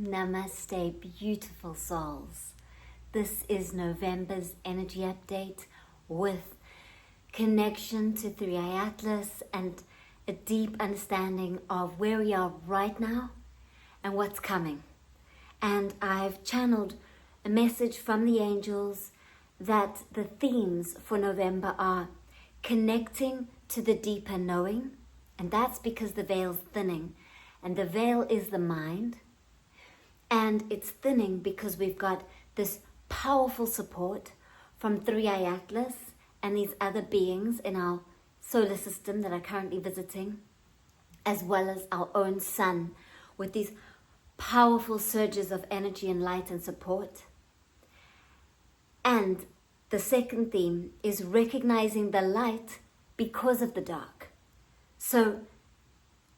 Namaste, beautiful souls. This is November's energy update with connection to 3i Atlas and a deep understanding of where we are right now and what's coming. And I've channeled a message from the angels that the themes for November are connecting to the deeper knowing, and that's because the veil's thinning, and the veil is the mind. And it's thinning because we've got this powerful support from 3i Atlas and these other beings in our solar system that are currently visiting, as well as our own sun, with these powerful surges of energy and light and support. And the second theme is recognizing the light because of the dark. So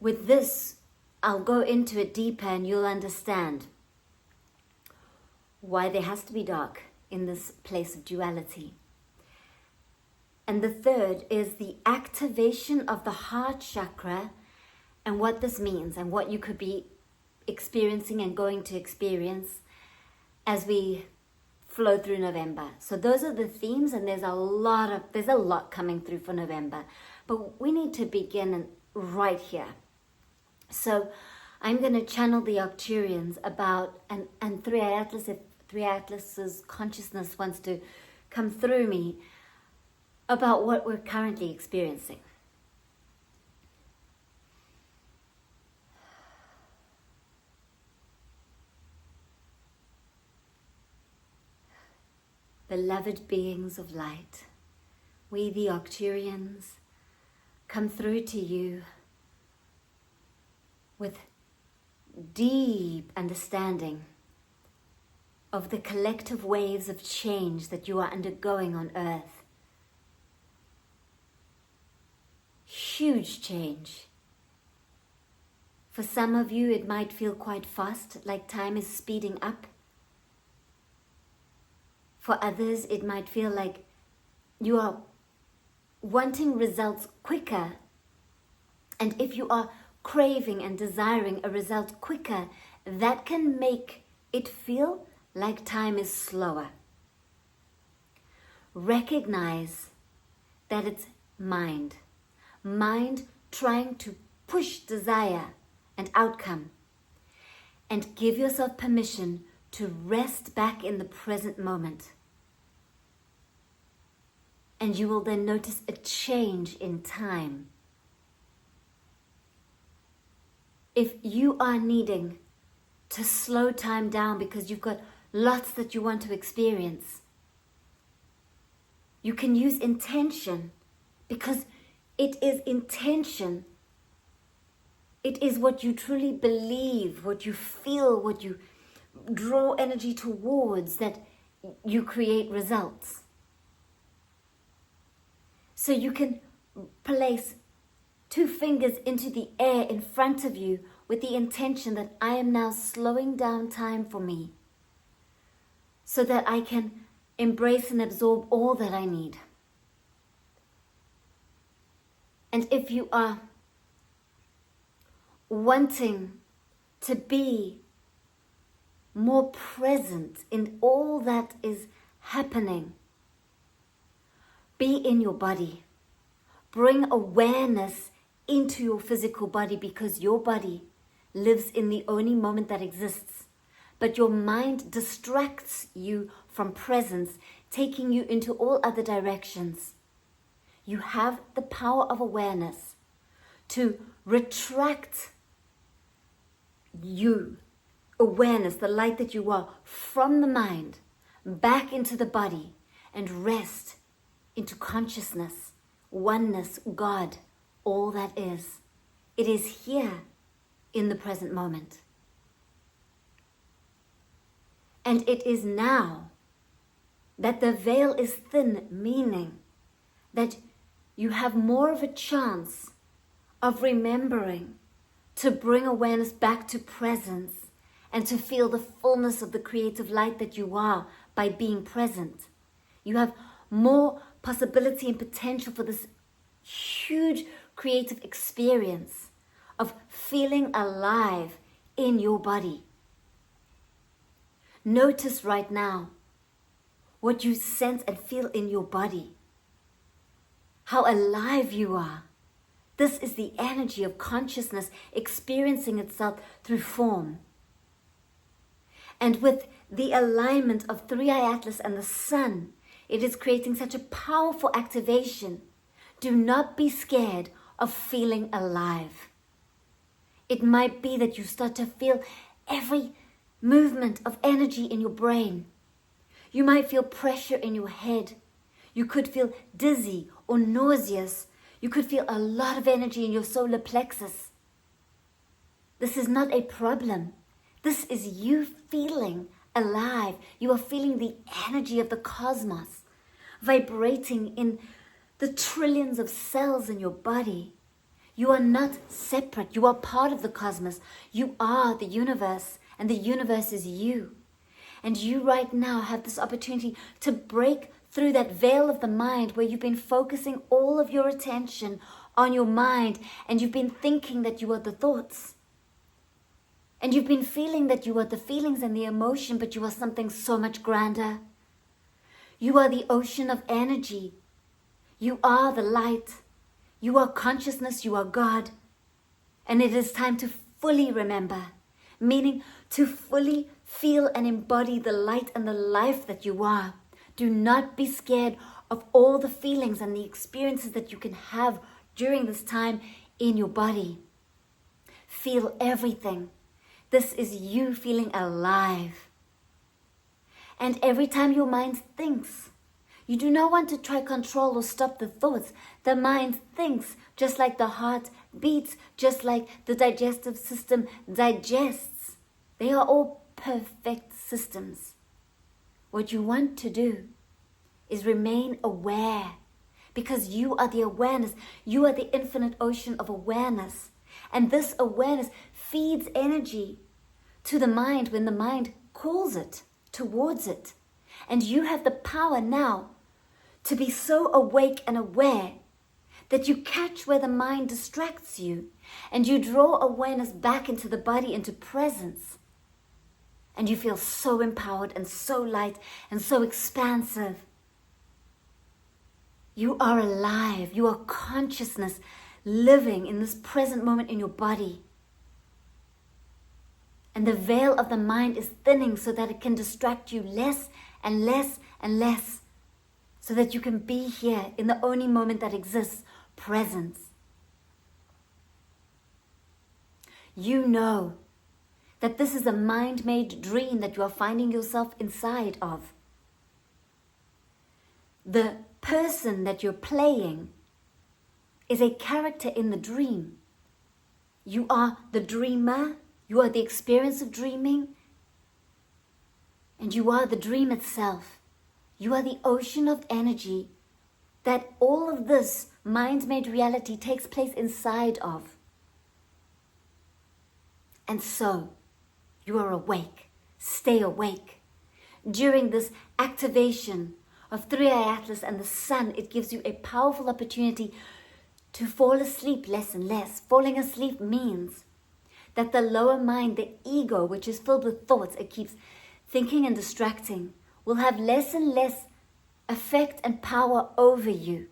with this, I'll go into it deeper and you'll understand why there has to be dark in this place of duality. And the third is the activation of the heart chakra and what this means and what you could be experiencing and going to experience as we flow through November. So those are the themes, and there's a lot coming through for November, but we need to begin right here. So I'm going to channel the Arcturians about, and 3i Atlas, if 3i Atlas's consciousness wants to come through me, about what we're currently experiencing. Beloved beings of light, we the Arcturians come through to you with deep understanding of the collective waves of change that you are undergoing on Earth. Huge change. For some of you, it might feel quite fast, like time is speeding up. For others, it might feel like you are wanting results quicker. And if you are craving and desiring a result quicker, that can make it feel like time is slower. Recognize that it's mind trying to push desire and outcome, and give yourself permission to rest back in the present moment. And you will then notice a change in time. If you are needing to slow time down because you've got lots that you want to experience, you can use intention, because it is intention. It is what you truly believe, what you feel, what you draw energy towards, that you create results. So you can place 2 fingers into the air in front of you with the intention that I am now slowing down time for me, so that I can embrace and absorb all that I need. And if you are wanting to be more present in all that is happening, be in your body. Bring awareness into your physical body, because your body lives in the only moment that exists. But your mind distracts you from presence, taking you into all other directions. You have the power of awareness to retract you, awareness, the light that you are, from the mind back into the body, and rest into consciousness, oneness, God, all that is. It is here in the present moment. And it is now that the veil is thin, meaning that you have more of a chance of remembering to bring awareness back to presence and to feel the fullness of the creative light that you are by being present. You have more possibility and potential for this huge creative experience of feeling alive in your body. Notice right now what you sense and feel in your body. How alive you are. This is the energy of consciousness experiencing itself through form. And with the alignment of Three-Eye Atlas and the sun, it is creating such a powerful activation. Do not be scared of feeling alive. It might be that you start to feel every movement of energy in your brain. You might feel pressure in your head. You could feel dizzy or nauseous. You could feel a lot of energy in your solar plexus. This is not a problem. This is you feeling alive. You are feeling the energy of the cosmos vibrating in the trillions of cells in your body. You are not separate. You are part of the cosmos. You are the universe, and the universe is you. And you right now have this opportunity to break through that veil of the mind where you've been focusing all of your attention on your mind, and you've been thinking that you are the thoughts. And you've been feeling that you are the feelings and the emotion, but you are something so much grander. You are the ocean of energy. You are the light. You are consciousness. You are God. And it is time to fully remember, meaning to fully feel and embody the light and the life that you are. Do not be scared of all the feelings and the experiences that you can have during this time in your body. Feel everything. This is you feeling alive. And every time your mind thinks, you do not want to try control or stop the thoughts. The mind thinks just like the heart beats, just like the digestive system digests. They are all perfect systems. What you want to do is remain aware, because you are the awareness. You are the infinite ocean of awareness. And this awareness feeds energy to the mind when the mind calls it towards it. And you have the power now to be so awake and aware that you catch where the mind distracts you, and you draw awareness back into the body, into presence. And you feel so empowered and so light and so expansive. You are alive. You are consciousness living in this present moment in your body. And the veil of the mind is thinning so that it can distract you less and less and less, so that you can be here in the only moment that exists, presence. You know that this is a mind-made dream that you are finding yourself inside of. The person that you're playing is a character in the dream. You are the dreamer. You are the experience of dreaming. And you are the dream itself. You are the ocean of energy that all of this mind-made reality takes place inside of. And so, you are awake. Stay awake. During this activation of Three-Eye Atlas and the sun, it gives you a powerful opportunity to fall asleep less and less. Falling asleep means that the lower mind, the ego, which is filled with thoughts, it keeps thinking and distracting, will have less and less effect and power over you.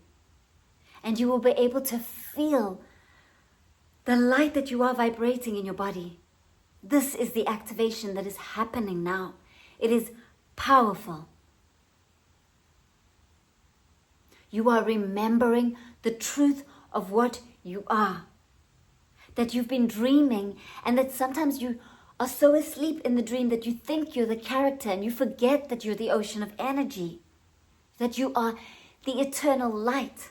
And you will be able to feel the light that you are vibrating in your body. This is the activation that is happening now. It is powerful. You are remembering the truth of what you are. That you've been dreaming, and that sometimes you are so asleep in the dream that you think you're the character and you forget that you're the ocean of energy. That you are the eternal light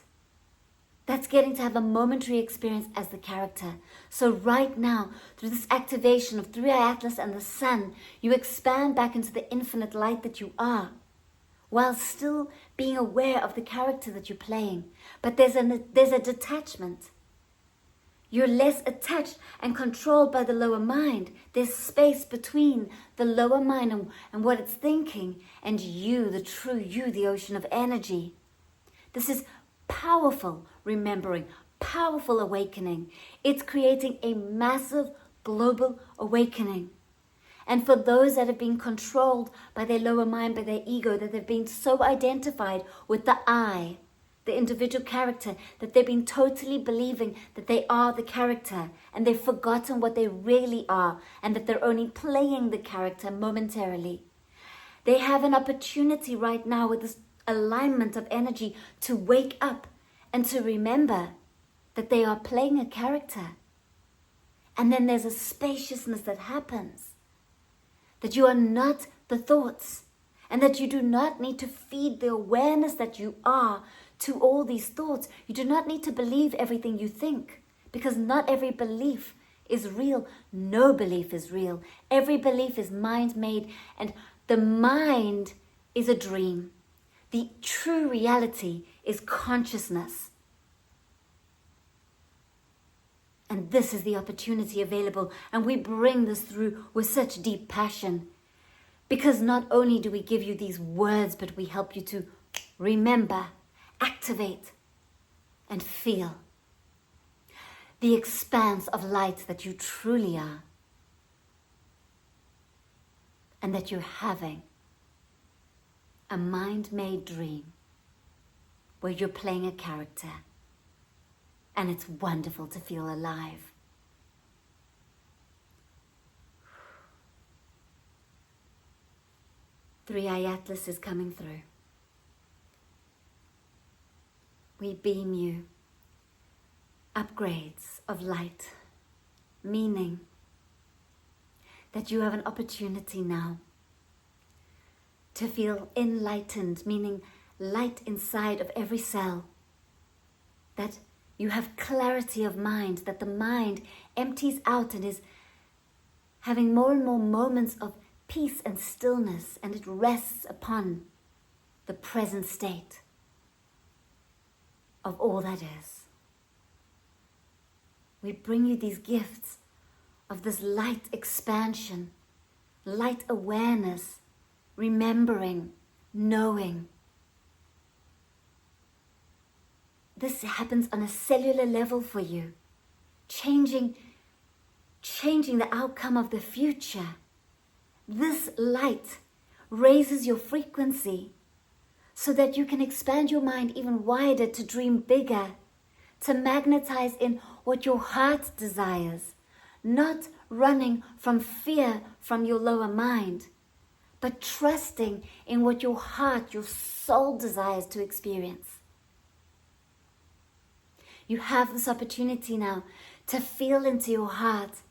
that's getting to have a momentary experience as the character. So right now, through this activation of Three-Eye Atlas and the sun, you expand back into the infinite light that you are, while still being aware of the character that you're playing. But there's a detachment. You're less attached and controlled by the lower mind. There's space between the lower mind and what it's thinking, and you, the true you, the ocean of energy. This is powerful remembering, powerful awakening. It's creating a massive global awakening. And for those that have been controlled by their lower mind, by their ego, that they've been so identified with the I, the individual character, that they've been totally believing that they are the character, and they've forgotten what they really are, and that they're only playing the character momentarily. They have an opportunity right now with this alignment of energy to wake up and to remember that they are playing a character. And then there's a spaciousness that happens, that you are not the thoughts, and that you do not need to feed the awareness that you are to all these thoughts. You do not need to believe everything you think, because not every belief is real. No belief is real. Every belief is mind-made, and the mind is a dream. The true reality is consciousness. And this is the opportunity available, and we bring this through with such deep passion, because not only do we give you these words, but we help you to remember, activate, and feel the expanse of light that you truly are, and that you're having a mind-made dream where you're playing a character. And it's wonderful to feel alive. Three-Eye Atlas is coming through. We beam you upgrades of light, meaning that you have an opportunity now to feel enlightened, meaning light inside of every cell, that you have clarity of mind, that the mind empties out and is having more and more moments of peace and stillness, and it rests upon the present state of all that is. We bring you these gifts of this light expansion, light awareness, remembering, knowing. This happens on a cellular level for you, changing the outcome of the future. This light raises your frequency so that you can expand your mind even wider, to dream bigger, to magnetize in what your heart desires, not running from fear from your lower mind, but trusting in what your heart, your soul desires to experience. You have this opportunity now to feel into your heart,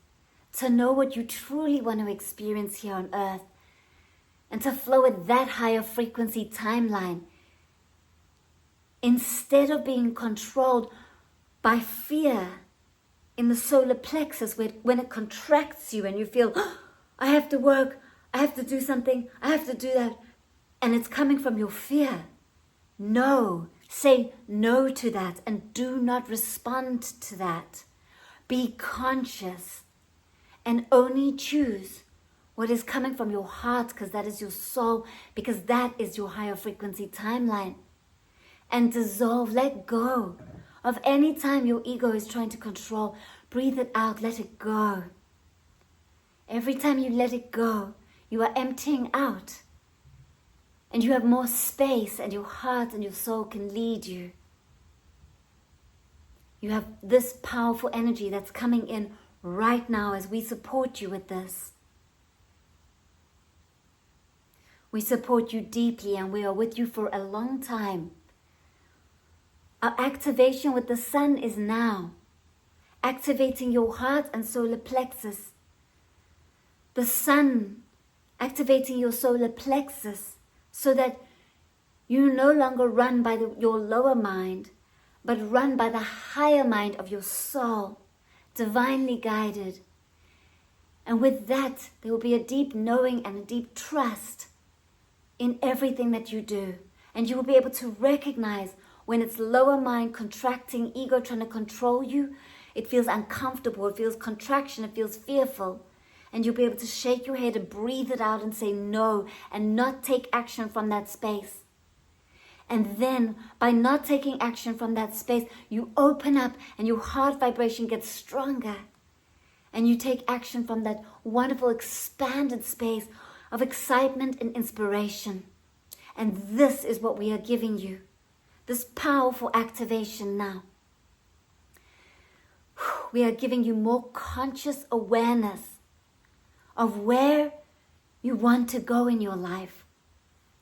to know what you truly want to experience here on earth, and to flow with that higher frequency timeline, instead of being controlled by fear in the solar plexus, when it contracts you and you feel, oh, I have to work, I have to do something, I have to do that, and it's coming from your fear. No. Say no to that and do not respond to that. Be conscious and only choose what is coming from your heart, because that is your soul, because that is your higher frequency timeline. And dissolve, let go of any time your ego is trying to control. Breathe it out, let it go. Every time you let it go, you are emptying out. And you have more space, and your heart and your soul can lead you. You have this powerful energy that's coming in right now as we support you with this. We support you deeply, and we are with you for a long time. Our activation with the sun is now, activating your heart and solar plexus. The sun activating your solar plexus, so that you no longer run by your lower mind, but run by the higher mind of your soul, divinely guided. And with that, there will be a deep knowing and a deep trust in everything that you do. And you will be able to recognize when it's lower mind contracting, ego trying to control you. It feels uncomfortable, it feels contraction, it feels fearful. And you'll be able to shake your head and breathe it out and say no, and not take action from that space. And then, by not taking action from that space, you open up and your heart vibration gets stronger. And you take action from that wonderful expanded space of excitement and inspiration. And this is what we are giving you. This powerful activation now. We are giving you more conscious awareness of where you want to go in your life.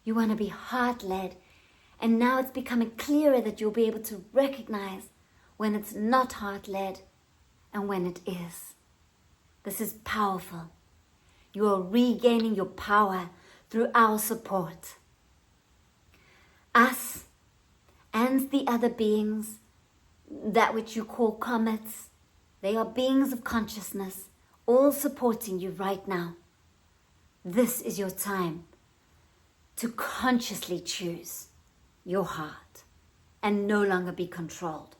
You want to be heart-led. And now it's becoming clearer that you'll be able to recognize when it's not heart-led and when it is. This is powerful. You are regaining your power through our support. Us and the other beings, that which you call comets, they are beings of consciousness, all supporting you right now. This is your time to consciously choose your heart and no longer be controlled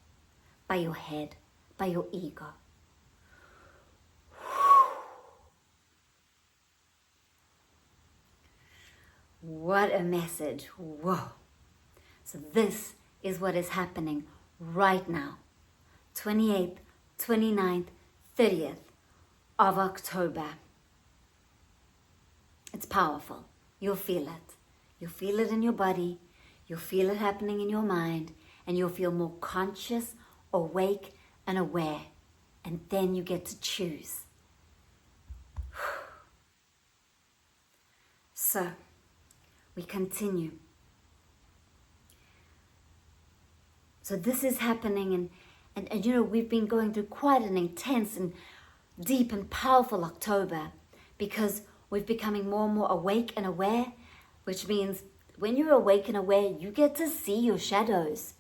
by your head, by your ego. What a message. Whoa. So this is what is happening right now. 28th, 29th, 30th of October. It's powerful. You'll feel it. You'll feel it in your body. You'll feel it happening in your mind. And you'll feel more conscious, awake, and aware. And then you get to choose. So, we continue. So this is happening, and you know, we've been going through quite an intense and deep and powerful October because we're becoming more and more awake and aware, which means when you're awake and aware, you get to see your shadows.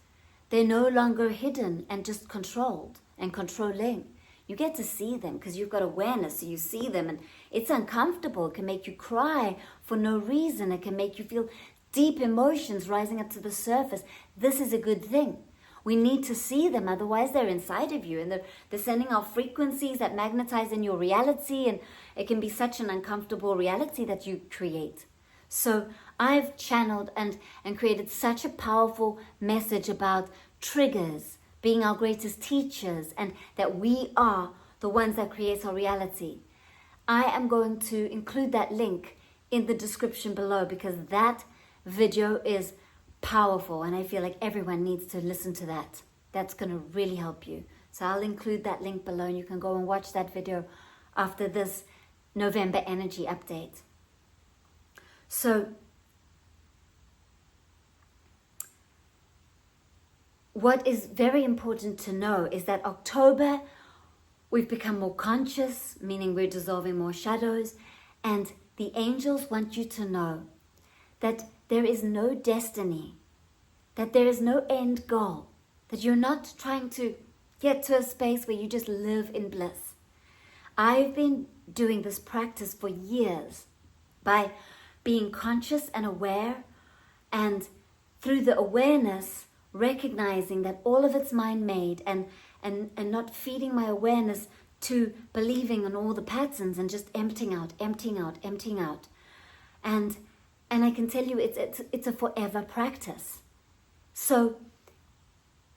They're no longer hidden and just controlled and controlling. You get to see them because you've got awareness, so you see them, and it's uncomfortable. It can make you cry for no reason. It can make you feel deep emotions rising up to the surface. This is a good thing. We need to see them, otherwise they're inside of you, and they're sending out frequencies that magnetize in your reality, and it can be such an uncomfortable reality that you create. So I've channeled and created such a powerful message about triggers, being our greatest teachers, and that we are the ones that create our reality. I am going to include that link in the description below because that video is powerful and I feel like everyone needs to listen to that. That's going to really help you. So I'll include that link below and you can go and watch that video after this November energy update. So what is very important to know is that October, we've become more conscious, meaning we're dissolving more shadows, and the angels want you to know that there is no destiny, that there is no end goal, that you're not trying to get to a space where you just live in bliss. I've been doing this practice for years by being conscious and aware, and through the awareness, recognizing that all of it's mind-made and not feeding my awareness to believing in all the patterns and just emptying out. And I can tell you it's a forever practice. So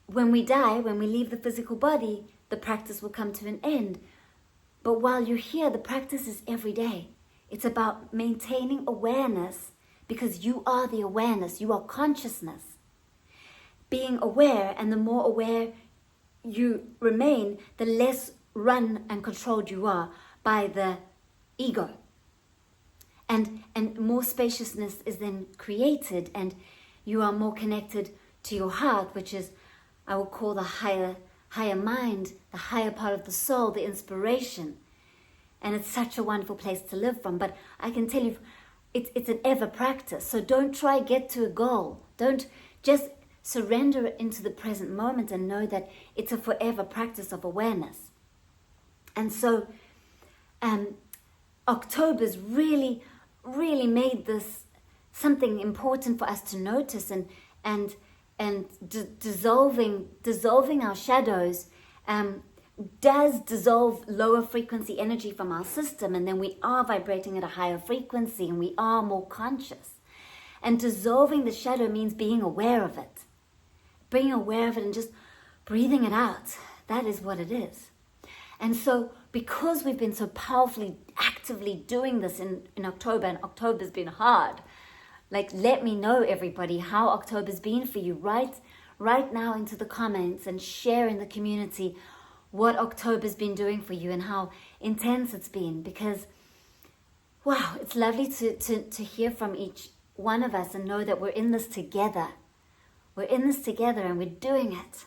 when we die, when we leave the physical body, the practice will come to an end. But while you're here, the practice is every day. It's about maintaining awareness because you are the awareness, you are consciousness. Being aware, and the more aware you remain, the less run and controlled you are by the ego. And more spaciousness is then created, and you are more connected to your heart, which is, I will call the higher mind, the higher part of the soul, the inspiration. And it's such a wonderful place to live from. But I can tell you, it's an ever practice. So don't try get to a goal. Don't just surrender into the present moment and know that it's a forever practice of awareness. And so October's really made this something important for us to notice, and dissolving our shadows does dissolve lower frequency energy from our system, and then we are vibrating at a higher frequency and we are more conscious. And dissolving the shadow means being aware of it. Being aware of it and just breathing it out. That is what it is. And so because we've been so powerfully, actively doing this in October, and October's been hard, like, let me know, everybody, how October's been for you. Right now into the comments and share in the community what October's been doing for you and how intense it's been, because wow, it's lovely to hear from each one of us and know that we're in this together. We're in this together and we're doing it.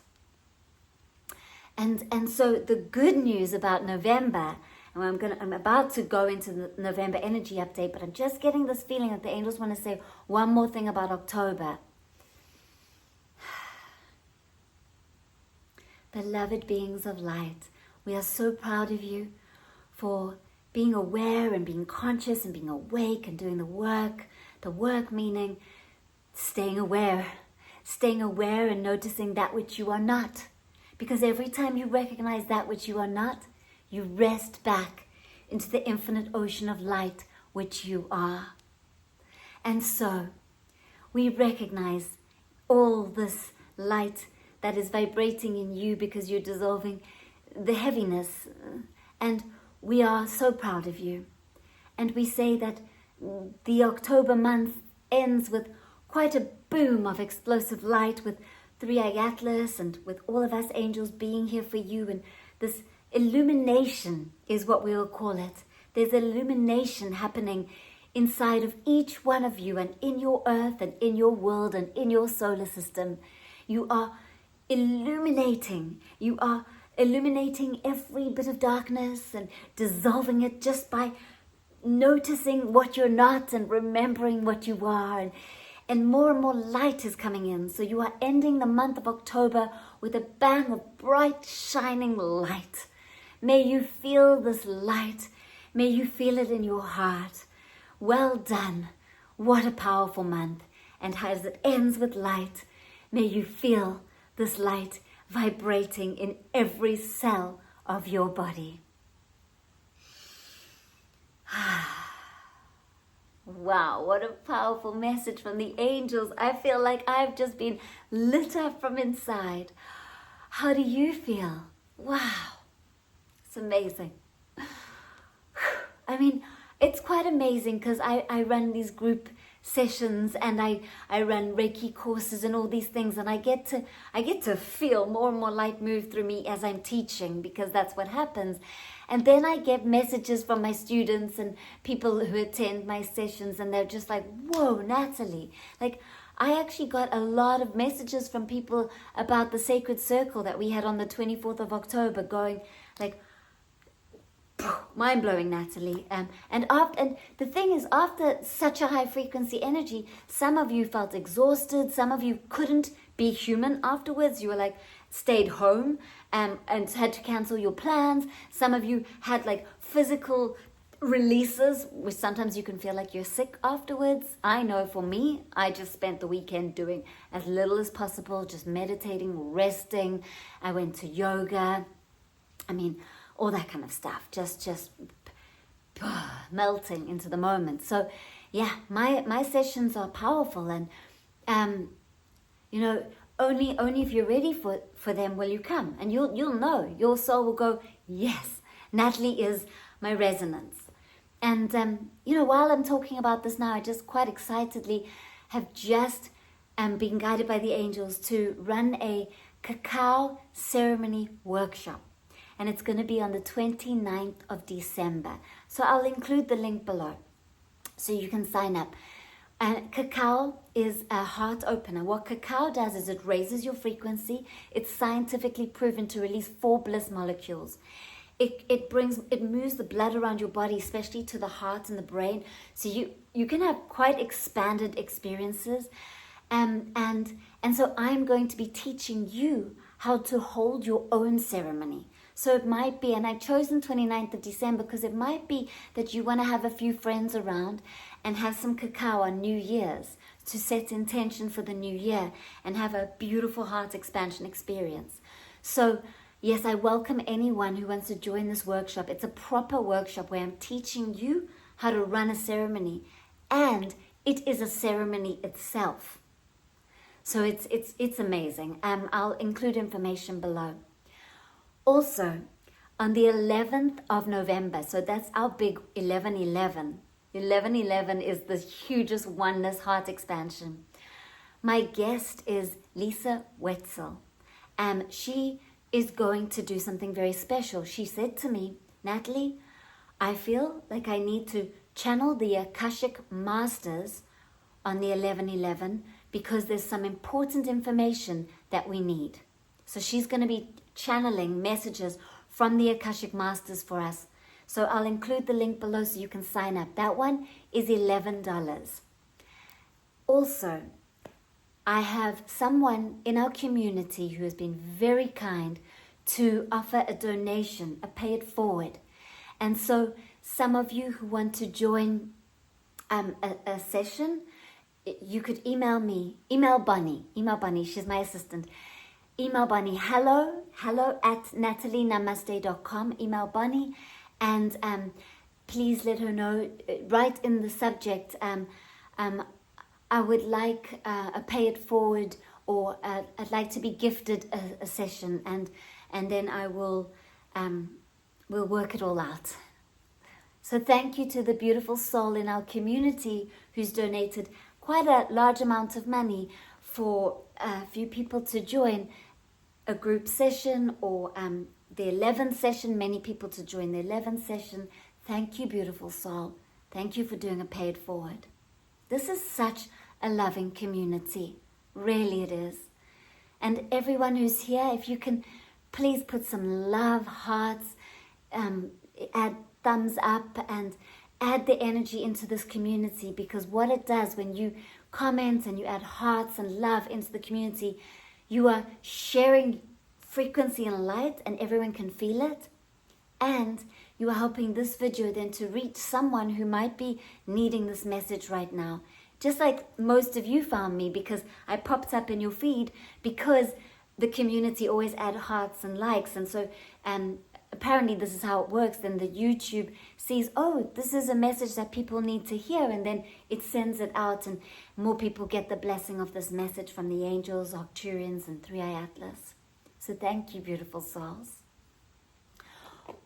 And so the good news about November, and I'm about to go into the November energy update, but I'm just getting this feeling that the angels want to say one more thing about October. Beloved beings of light, we are so proud of you for being aware and being conscious and being awake and doing the work. The work meaning staying aware and noticing that which you are not. Because every time you recognize that which you are not, you rest back into the infinite ocean of light which you are. And so we recognize all this light that is vibrating in you because you're dissolving the heaviness. And we are so proud of you. And we say that the October month ends with quite a boom of explosive light, with Three-Eye Atlas and with all of us angels being here for you. And this illumination is what we will call it. There's illumination happening inside of each one of you and in your earth and in your world and in your solar system. You are illuminating. You are illuminating every bit of darkness and dissolving it just by noticing what you're not and remembering what you are. And more light is coming in. So you are ending the month of October with a bang of bright, shining light. May you feel this light. May you feel it in your heart. Well done. What a powerful month. And as it ends with light, may you feel this light vibrating in every cell of your body. Wow, what a powerful message from the angels. I feel like I've just been lit up from inside. How do you feel? Wow, it's amazing. I mean, it's quite amazing because I run these group sessions and I run Reiki courses and all these things, and I get to feel more and more light move through me as I'm teaching, because that's what happens. And then I get messages from my students and people who attend my sessions, and they're just like, whoa, Natalie. Like, I actually got a lot of messages from people about the sacred circle that we had on the 24th of October, going like, mind-blowing, Natalie. And the thing is, after such a high frequency energy, some of you felt exhausted, some of you couldn't be human afterwards. You were like, stayed home and had to cancel your plans. Some of you had like physical releases, which sometimes you can feel like you're sick afterwards. I know for me, I just spent the weekend doing as little as possible, just meditating, resting. I went to yoga. I mean, all that kind of stuff, just melting into the moment. So yeah, my sessions are powerful, and you know, only if you're ready for them will you come, and you'll know, your soul will go, yes, Natalie is my resonance. And you know, while I'm talking about this now, I just quite excitedly have just been guided by the angels to run a cacao ceremony workshop. And it's going to be on the 29th of December. So I'll include the link below so you can sign up. And cacao is a heart opener. What cacao does is it raises your frequency. It's scientifically proven to release 4 bliss molecules. It moves the blood around your body, especially to the heart and the brain. So you can have quite expanded experiences. And so I'm going to be teaching you how to hold your own ceremony. So it might be, and I've chosen 29th of December because it might be that you want to have a few friends around and have some cacao on New Year's to set intention for the new year and have a beautiful heart expansion experience. So yes, I welcome anyone who wants to join this workshop. It's a proper workshop where I'm teaching you how to run a ceremony, and it is a ceremony itself. So it's amazing. I'll include information below. Also, On the 11th of November, so that's our big 11/11. 11/11 is the hugest oneness heart expansion. My guest is Lisa Wetzel. She is going to do something very special. She said to me, Natalie, I feel like I need to channel the Akashic Masters on the 11/11 because there's some important information that we need. So she's going to be channeling messages from the Akashic Masters for us. So I'll include the link below so you can sign up. That one is $11. Also, I have someone in our community who has been very kind to offer a donation, a pay it forward. And so some of you who want to join a session, you could email me, email Bonnie, she's my assistant. Email Bonnie, hello at natalienamaste.com, email Bonnie, and please let her know, write in the subject, I would like a pay it forward, or I'd like to be gifted a session, and then I will we'll work it all out. So thank you to the beautiful soul in our community who's donated quite a large amount of money for a few people to join a group session, or the 11th session, many people to join the 11th session. Thank you, beautiful soul. Thank you for doing a pay it forward. This is such a loving community. Really it is. And everyone who's here, if you can please put some love, hearts, add thumbs up, and add the energy into this community, because what it does when you comment and you add hearts and love into the community, you are sharing frequency and light, and everyone can feel it. And you are helping this video then to reach someone who might be needing this message right now. Just like most of you found me, because I popped up in your feed because the community always add hearts and likes. And so apparently this is how it works. Then the YouTube sees, oh, this is a message that people need to hear. And then it sends it out, and more people get the blessing of this message from the angels, Arcturians, and 3i Atlas. So thank you, beautiful souls.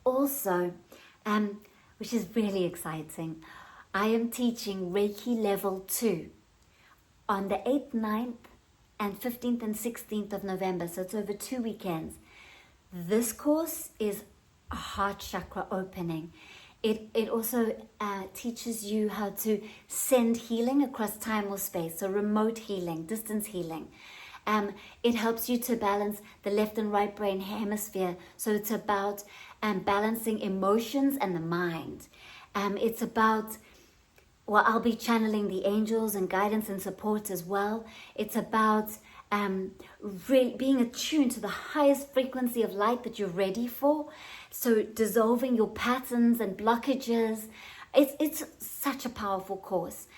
Also, which is really exciting, I am teaching Reiki Level 2 on the 8th, 9th, and 15th and 16th of November. So it's over 2 weekends. This course is a heart chakra opening. It also teaches you how to send healing across time or space. So remote healing, distance healing. It helps you to balance the left and right brain hemisphere. So it's about balancing emotions and the mind. It's about, well, I'll be channeling the angels and guidance and support as well. It's about really being attuned to the highest frequency of light that you're ready for. So dissolving your patterns and blockages. It's such a powerful course.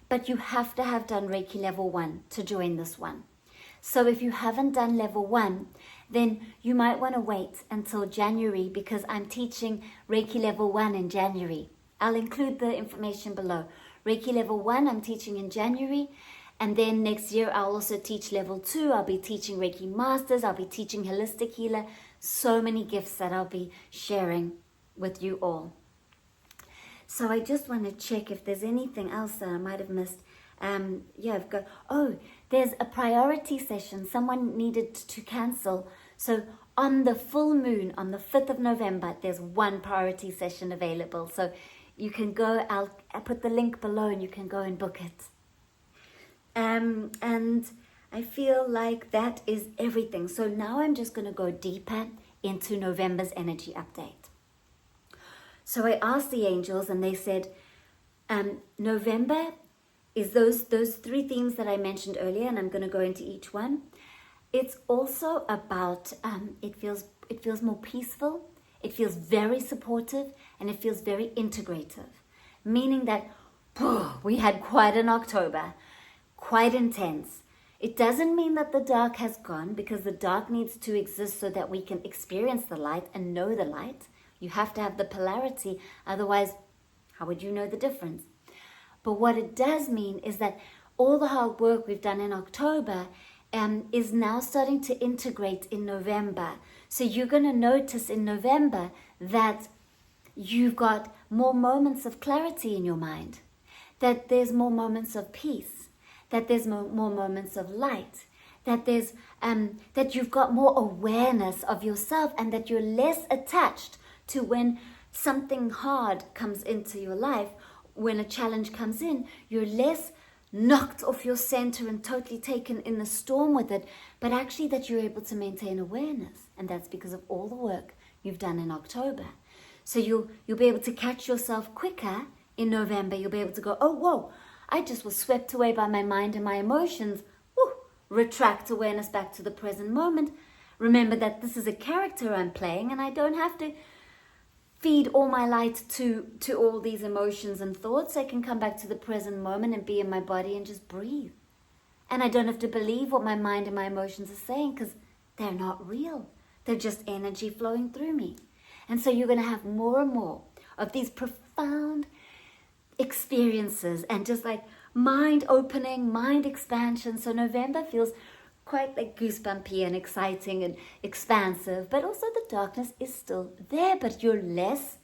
But you have to have done Reiki Level 1 to join this one. So if you haven't done Level 1, then you might want to wait until January, because I'm teaching Reiki Level 1 in January. I'll include the information below. Reiki Level 1 I'm teaching in January, and then next year I'll also teach Level 2. I'll be teaching Reiki Masters, I'll be teaching Holistic Healer. So many gifts that I'll be sharing with you all. So I just want to check if there's anything else that I might have missed. I've got, there's a priority session someone needed to cancel. So on the full moon, on the 5th of November, there's one priority session available. So you can go, I'll put the link below and you can go and book it. And I feel like that is everything. So now I'm just going to go deeper into November's energy update. So I asked the angels, and they said, November is those 3 themes that I mentioned earlier, and I'm going to go into each one. It's also about, it feels more peaceful, it feels very supportive, and it feels very integrative. Meaning that we had quite an October, quite intense. It doesn't mean that the dark has gone, because the dark needs to exist so that we can experience the light and know the light. You have to have the polarity, otherwise, how would you know the difference? But what it does mean is that all the hard work we've done in October is now starting to integrate in November. So you're going to notice in November that you've got more moments of clarity in your mind, that there's more moments of peace, that there's more moments of light, that there's that you've got more awareness of yourself, and that you're less attached to when something hard comes into your life, when a challenge comes in. You're less knocked off your center and totally taken in the storm with it, but actually that you're able to maintain awareness. And that's because of all the work you've done in October. So you'll be able to catch yourself quicker in November. You'll be able to go, oh, whoa, I just was swept away by my mind and my emotions. Woo, retract awareness back to the present moment. Remember that this is a character I'm playing, and I don't have to feed all my light to all these emotions and thoughts. I can come back to the present moment and be in my body and just breathe. And I don't have to believe what my mind and my emotions are saying, because they're not real. They're just energy flowing through me. And so you're going to have more and more of these profound experiences and just like mind opening, mind expansion. So November feels quite like goosebumpy and exciting and expansive, but also the darkness is still there, but you're less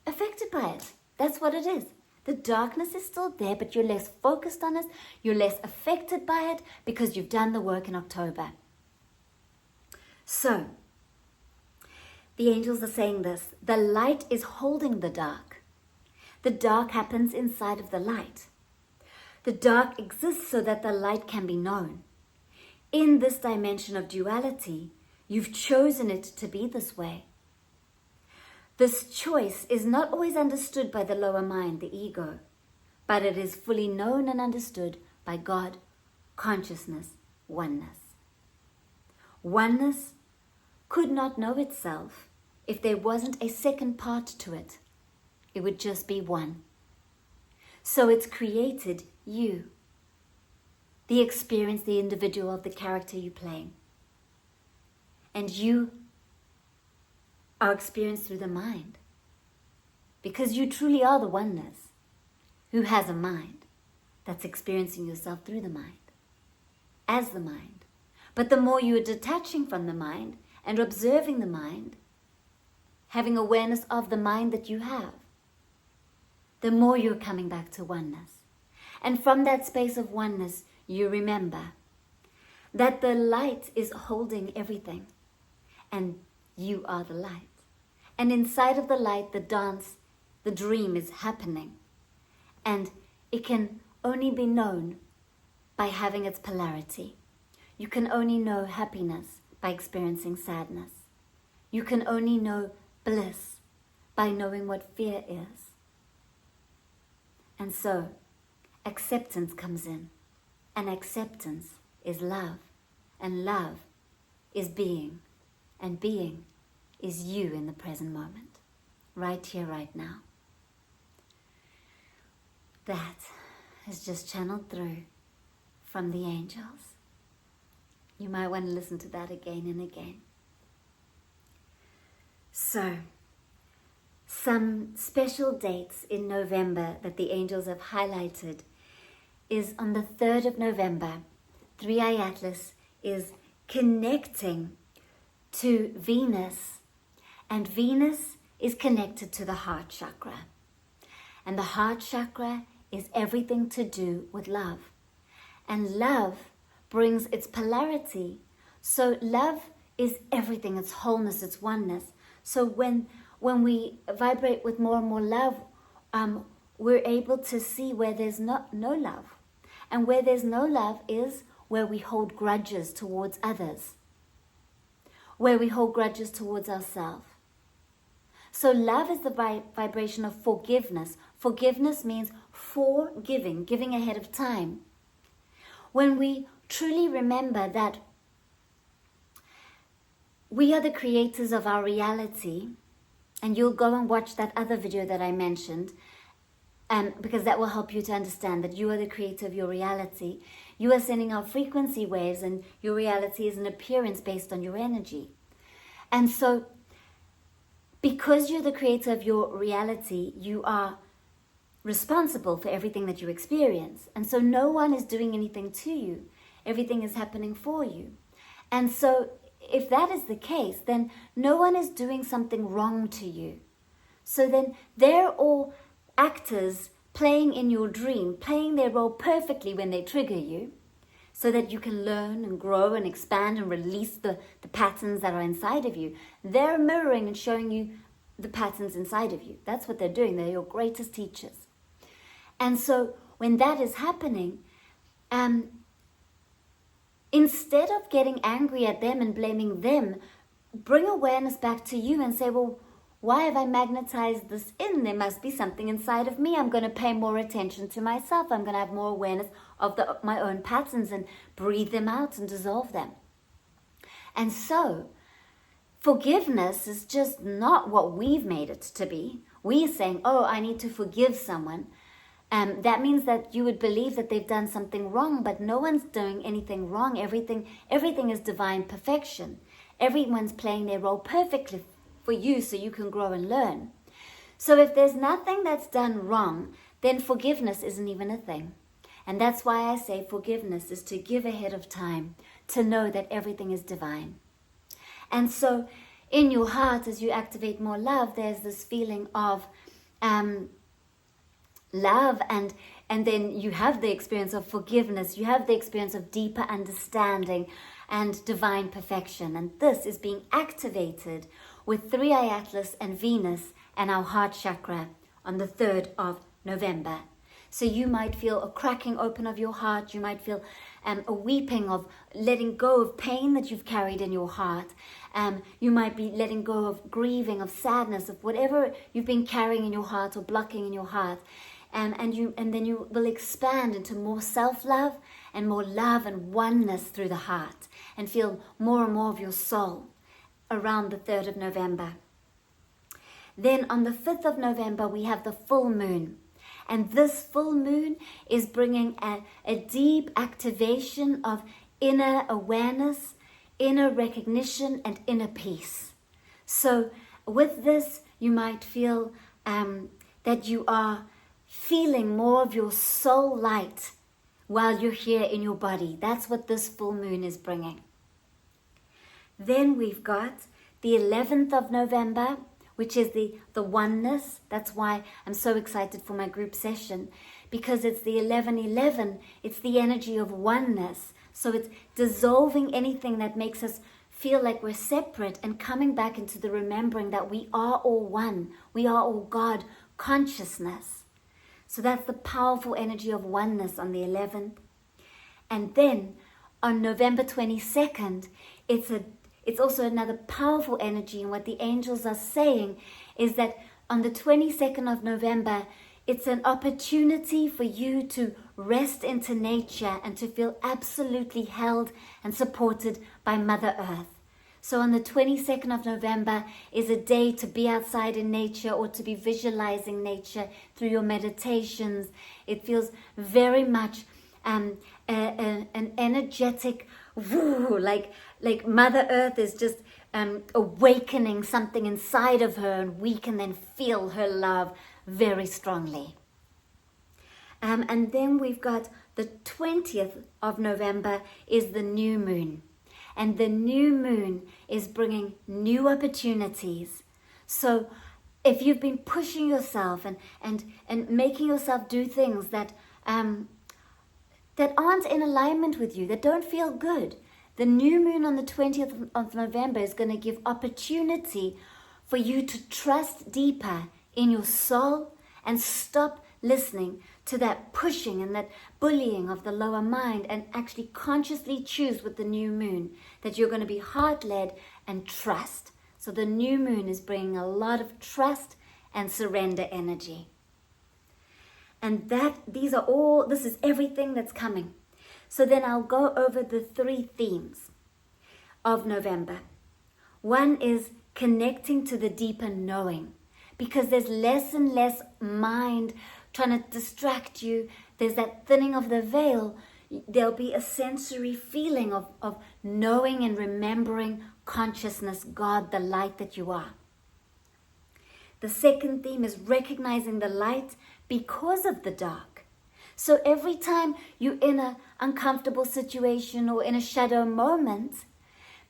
affected by it. That's what it is. The darkness is still there, but you're less focused on it. You're less affected by it because you've done the work in October. So, the angels are saying this: the light is holding the dark. The dark happens inside of the light. The dark exists so that the light can be known. In this dimension of duality, you've chosen it to be this way. This choice is not always understood by the lower mind, the ego, but it is fully known and understood by God, consciousness, oneness. Oneness could not know itself if there wasn't a second part to it. It would just be one. So it's created you, the experience, the individual of the character you play. And you are experienced through the mind, because you truly are the oneness who has a mind that's experiencing yourself through the mind, as the mind. But the more you are detaching from the mind and observing the mind, having awareness of the mind that you have, the more you're coming back to oneness. And from that space of oneness, you remember that the light is holding everything, and you are the light. And inside of the light, the dance, the dream is happening. And it can only be known by having its polarity. You can only know happiness by experiencing sadness. You can only know bliss by knowing what fear is. And so, acceptance comes in. And acceptance is love. And love is being. And being is you in the present moment. Right here, right now. That is just channeled through from the angels. You might want to listen to that again and again. So, some special dates in November that the angels have highlighted is on the 3rd of November. 3i Atlas is connecting to Venus, and Venus is connected to the heart chakra. And the heart chakra is everything to do with love. And love brings its polarity. So love is everything, it's wholeness, it's oneness. So when we vibrate with more and more love, we're able to see where there's no love. And where there's no love is where we hold grudges towards others, where we hold grudges towards ourselves. So love is the vibration of forgiveness. Forgiveness means forgiving, giving ahead of time. When we truly remember that we are the creators of our reality, and you'll go and watch that other video that I mentioned, because that will help you to understand that you are the creator of your reality. You are sending out frequency waves, and your reality is an appearance based on your energy. And so, because you're the creator of your reality, you are responsible for everything that you experience. And so no one is doing anything to you. everything is happening for you. And so if that is the case, then no one is doing something wrong to you. So then they're all actors playing in your dream, playing their role perfectly when they trigger you, so that you can learn and grow and expand and release the patterns that are inside of you. They're mirroring and showing you the patterns inside of you. That's what they're doing. They're your greatest teachers. And so when that is happening, instead of getting angry at them and blaming them, bring awareness back to you and say, well, why have I magnetized this in? There must be something inside of me. I'm going to pay more attention to myself. I'm going to have more awareness of my own patterns and breathe them out and dissolve them. And so, forgiveness is just not what we've made it to be. We're saying, oh, I need to forgive someone. That means that you would believe that they've done something wrong, but no one's doing anything wrong. Everything is divine perfection. Everyone's playing their role perfectly for you so you can grow and learn. So if there's nothing that's done wrong, then forgiveness isn't even a thing. And that's why I say forgiveness is to give ahead of time, to know that everything is divine. And so in your heart, as you activate more love, there's this feeling of love, and then you have the experience of forgiveness. You have the experience of deeper understanding and divine perfection. And this is being activated with 3i Atlas and Venus and our heart chakra on the 3rd of November. So you might feel a cracking open of your heart. You might feel a weeping of letting go of pain that you've carried in your heart. You might be letting go of grieving, of sadness, of whatever you've been carrying in your heart or blocking in your heart. And then you will expand into more self-love and more love and oneness through the heart, and feel more and more of your soul around the 3rd of November. Then on the 5th of November, we have the full moon. And this full moon is bringing a deep activation of inner awareness, inner recognition, and inner peace. So with this, you might feel that you are feeling more of your soul light while you're here in your body. That's what this full moon is bringing. Then we've got the 11th of November, which is the oneness. That's why I'm so excited for my group session, because it's the 11:11. It's the energy of oneness. So it's dissolving anything that makes us feel like we're separate and coming back into the remembering that we are all one. We are all God consciousness. So that's the powerful energy of oneness on the 11th. And then on November 22nd, it's also another powerful energy. And what the angels are saying is that on the 22nd of November, it's an opportunity for you to rest into nature and to feel absolutely held and supported by Mother Earth. So on the 22nd of November is a day to be outside in nature, or to be visualizing nature through your meditations. It feels very much an energetic woo, like Mother Earth is just awakening something inside of her, and we can then feel her love very strongly. And then we've got the 20th of November is the new moon. And the new moon is bringing new opportunities. So if you've been pushing yourself and making yourself do things that aren't in alignment with you, that don't feel good, the new moon on the 20th of November is going to give opportunity for you to trust deeper in your soul and stop listening to that pushing and that bullying of the lower mind, and actually consciously choose with the new moon that you're going to be heart-led and trust. So the new moon is bringing a lot of trust and surrender energy. And this is everything that's coming. So then I'll go over the 3 themes of November. One is connecting to the deeper knowing, because there's less and less mind trying to distract you. There's that thinning of the veil. There'll be a sensory feeling of knowing and remembering consciousness, God, the light that you are. The second theme is recognizing the light because of the dark. So every time you're in an uncomfortable situation or in a shadow moment,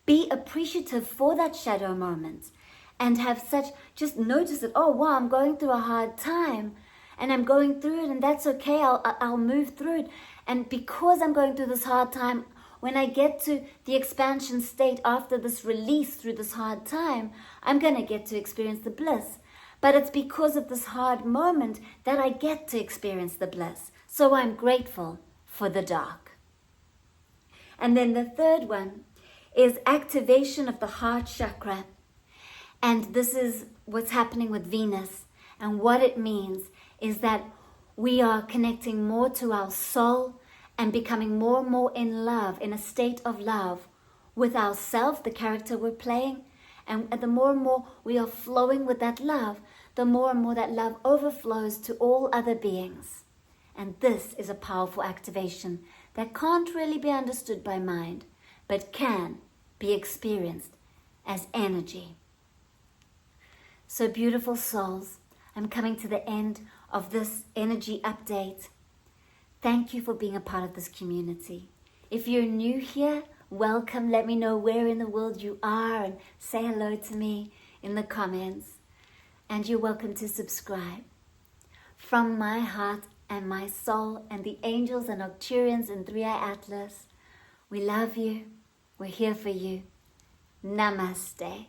be appreciative for that shadow moment and just notice it. Oh, wow, I'm going through a hard time and I'm going through it, and that's okay. I'll move through it. And because I'm going through this hard time, when I get to the expansion state after this release through this hard time, I'm going to get to experience the bliss. But it's because of this hard moment that I get to experience the bliss. So I'm grateful for the dark. And then the third one is activation of the heart chakra. And this is what's happening with Venus. And what it means is that we are connecting more to our soul and becoming more and more in love, in a state of love with ourselves, the character we're playing. And the more and more we are flowing with that love, the more and more that love overflows to all other beings. And this is a powerful activation that can't really be understood by mind, but can be experienced as energy. So beautiful souls, I'm coming to the end of this energy update. Thank you for being a part of this community. If you're new here, welcome. Let me know where in the world you are and say hello to me in the comments. And you're welcome to subscribe. From my heart and my soul and the angels and Arcturians and 3i Atlas, we love you. We're here for you. Namaste.